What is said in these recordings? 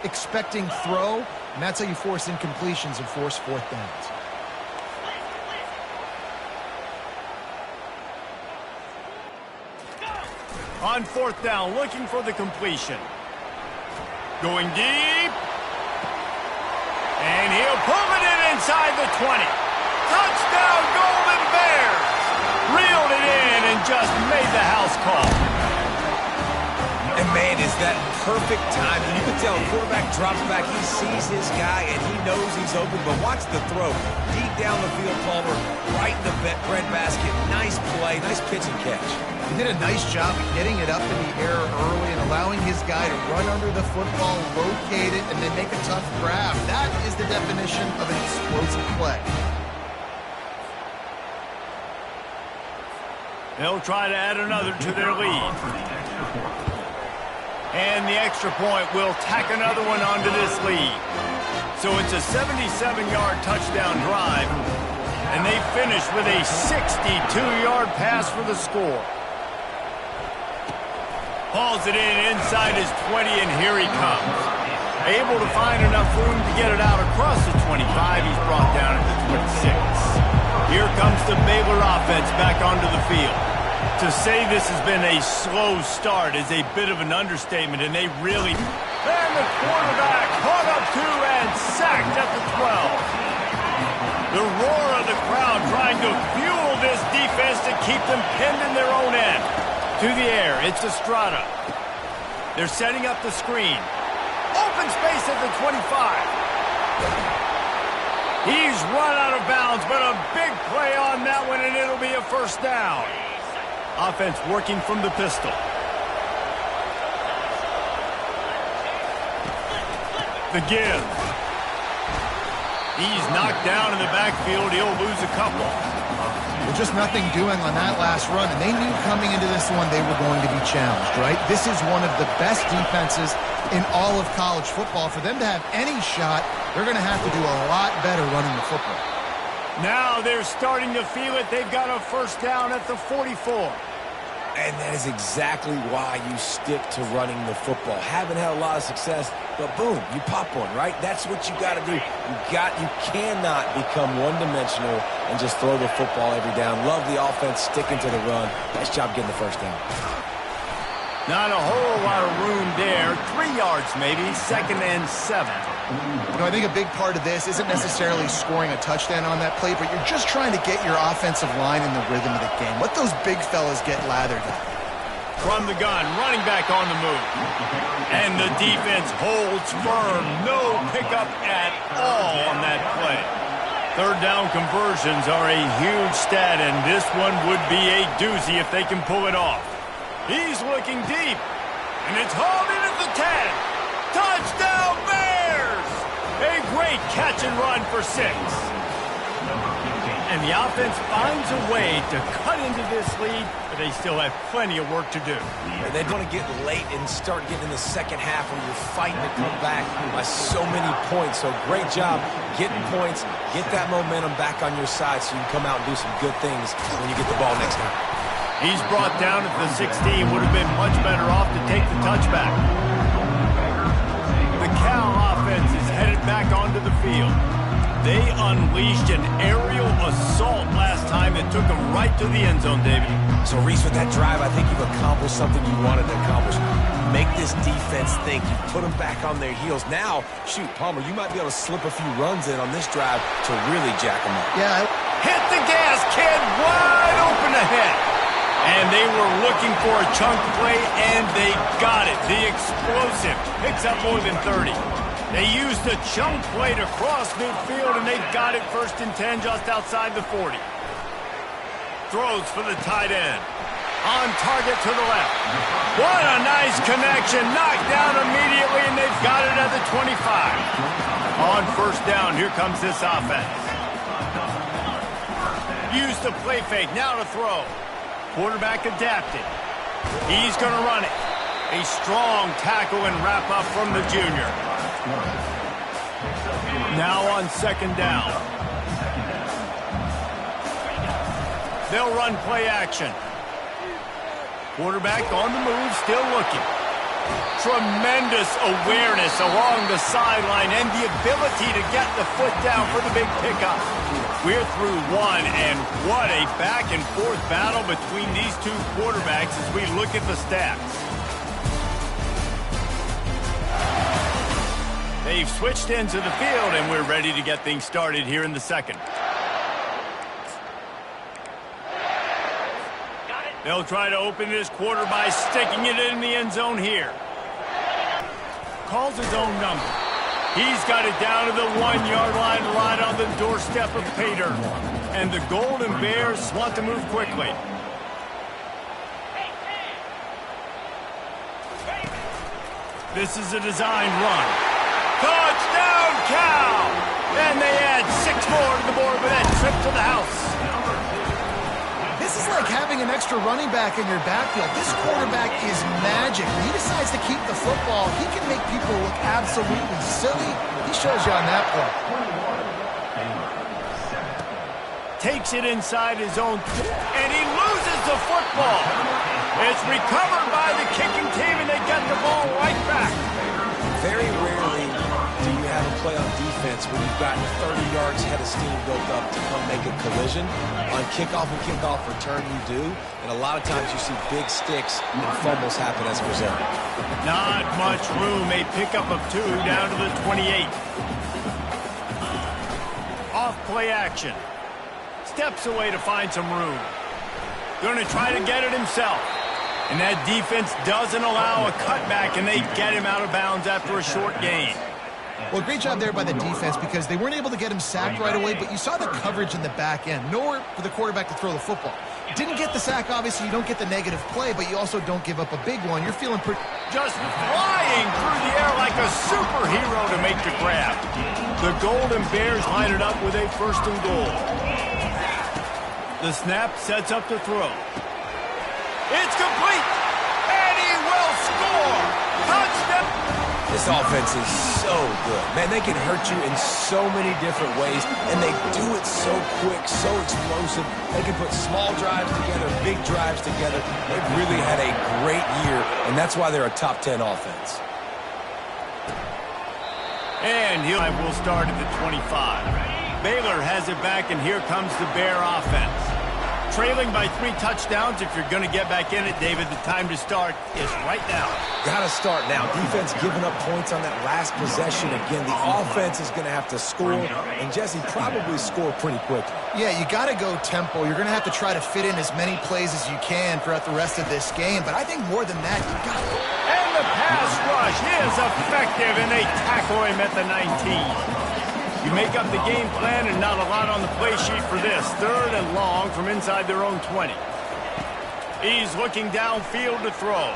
expecting throw, and that's how you force incompletions and force fourth downs. On fourth down, looking for the completion. Going deep. And he'll pull it in inside the 20. Touchdown, Golden Bears! Reeled it in and just made the house call. And man, is that perfect timing. You can tell the quarterback drops back, he sees his guy, and he knows he's open. But watch the throw. Deep down the field, Palmer, right in the bread basket. Nice play, nice pitch and catch. He did a nice job of getting it up in the air early and allowing his guy to run under the football, locate it, and then make a tough grab. That is the definition of an explosive play. They'll try to add another to their lead. And the extra point will tack another one onto this lead. So it's a 77-yard touchdown drive, and they finish with a 62-yard pass for the score. Hauls it in inside his 20, and here he comes. Able to find enough room to get it out across the 25. He's brought down at the 26. Here comes the Baylor offense back onto the field. To say this has been a slow start is a bit of an understatement, and they really... And the quarterback caught up to and sacked at the 12. The roar of the crowd trying to fuel this defense to keep them pinned in their own end. To the air, it's Estrada. They're setting up the screen. Open space at the 25. He's run out of bounds, but a big play on that one, and it'll be a first down. Offense working from the pistol. The give. He's knocked down in the backfield. He'll lose a couple. Well, just nothing doing on that last run, and they knew coming into this one they were going to be challenged, right? This is one of the best defenses in all of college football. For them to have any shot, they're going to have to do a lot better running the football. Now they're starting to feel it. They've got a first down at the 44. And that is exactly why you stick to running the football. Haven't had a lot of success, but boom, you pop one, right? That's what you got to do. You cannot become one-dimensional and just throw the football every down. Love the offense sticking to the run. Nice job getting the first down. Not a whole lot of room there. 3 yards maybe, 2nd and 7. You know, I think a big part of this isn't necessarily scoring a touchdown on that play, but you're just trying to get your offensive line in the rhythm of the game. Let those big fellas get lathered. From the gun, running back on the move. And the defense holds firm. No pickup at all on that play. Third down conversions are a huge stat, and this one would be a doozy if they can pull it off. He's looking deep, and it's hauled in at the 10. Touchdown, Bears! A great catch and run for 6. And the offense finds a way to cut into this lead, but they still have plenty of work to do. And they don't want to get late and start getting in the second half when you're fighting to come back by so many points. So great job getting points, get that momentum back on your side so you can come out and do some good things when you get the ball next time. He's brought down at the 16. Would have been much better off to take the touchback. The Cal offense is headed back onto the field. They unleashed an aerial assault last time that took them right to the end zone, David. So, Reese, with that drive, I think you've accomplished something you wanted to accomplish. Make this defense think. You put them back on their heels. Now, shoot, Palmer, you might be able to slip a few runs in on this drive to really jack them up. Yeah. Hit the gas, kid. Wide open ahead. And they were looking for a chunk play, and they got it. The explosive picks up more than 30. They used a chunk play to cross midfield, and they got it 1st and 10 just outside the 40. Throws for the tight end. On target to the left. What a nice connection. Knocked down immediately, and they've got it at the 25. On first down, here comes this offense. Used the play fake, now to throw. Quarterback adapted. He's going to run it. A strong tackle and wrap up from the junior. Now on 2nd down. They'll run play action. Quarterback on the move, still looking. tremendous awareness along the sideline and the ability to get the foot down for the big pickup. We're through one, and what a back-and-forth battle between these two quarterbacks as we look at the stats. They've switched into the field, and we're ready to get things started here in the second. They'll try to open this quarter by sticking it in the end zone here. Calls his own number. He's got it down to the 1-yard line right on the doorstep of Pater. And the Golden Bears want to move quickly. This is a design run. Touchdown, Cal! And they add 6 more to the board with that trip to the house. This is like having an extra running back in your backfield. This quarterback is magic. When he decides to keep the football, he can make people look absolutely silly. He shows you on that play. Takes it inside his own, and he loses the football. It's recovered by the kicking team, and they get the ball right back. Very rarely do you have a play on defense when you've got 30 yards head of steam built up to come make a collision. On kickoff and kickoff return, you do. And a lot of times you see big sticks and fumbles happen as a result. Not much room. A pickup of 2 down to the 28. Off play action. Steps away to find some room. Going to try to get it himself. And that defense doesn't allow a cutback, and they get him out of bounds after a short gain. Well, great job there by the defense because they weren't able to get him sacked right away, but you saw the coverage in the back end. Nowhere for the quarterback to throw the football. Didn't get the sack, obviously. You don't get the negative play, but you also don't give up a big one. You're feeling pretty... Just flying through the air like a superhero to make the grab. The Golden Bears line it up with a 1st and goal. The snap sets up the throw. It's complete, and he will score. Touchdown. This offense is so good. Man, they can hurt you in so many different ways, and they do it so quick, so explosive. They can put small drives together, big drives together. They've really had a great year, and that's why they're a top 10 offense. And he will start at the 25. Baylor has it back, and here comes the Bear offense. Trailing by 3 touchdowns. If you're going to get back in it, David, the time to start is right now. Got to start now. Defense giving up points on that last possession. Again, the offense is going to have to score, and Jesse probably score pretty quickly. Yeah, you got to go tempo. You're going to have to try to fit in as many plays as you can throughout the rest of this game, but I think more than that, you got to. And the pass rush is effective, and they tackle him at the 19. You make up the game plan, and not a lot on the play sheet for this. 3rd and long from inside their own 20. He's looking downfield to throw.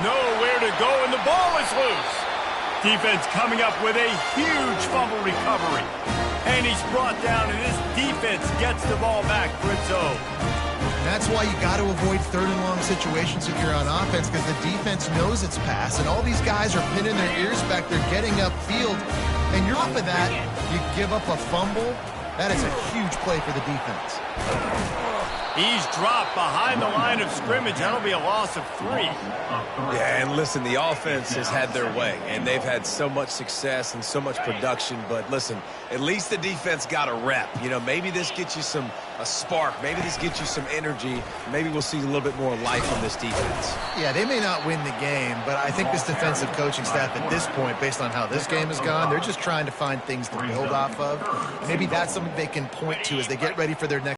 Nowhere to go, and the ball is loose. Defense coming up with a huge fumble recovery. And he's brought down, and this defense gets the ball back for its own. That's why you got to avoid 3rd and long situations if you're on offense, because the defense knows it's pass, and all these guys are pinning their ears back. They're getting upfield, and you're off of that. You give up a fumble. That is a huge play for the defense. He's dropped behind the line of scrimmage. That'll be a loss of 3. Yeah, and listen, the offense has had their way, and they've had so much success and so much production. But listen, at least the defense got a rep. You know, maybe this gets you a spark. Maybe this gets you some energy. Maybe we'll see a little bit more life from this defense. Yeah, they may not win the game, but I think this defensive coaching staff at this point, based on how this game has gone, they're just trying to find things to build off of. Maybe that's something they can point to as they get ready for their next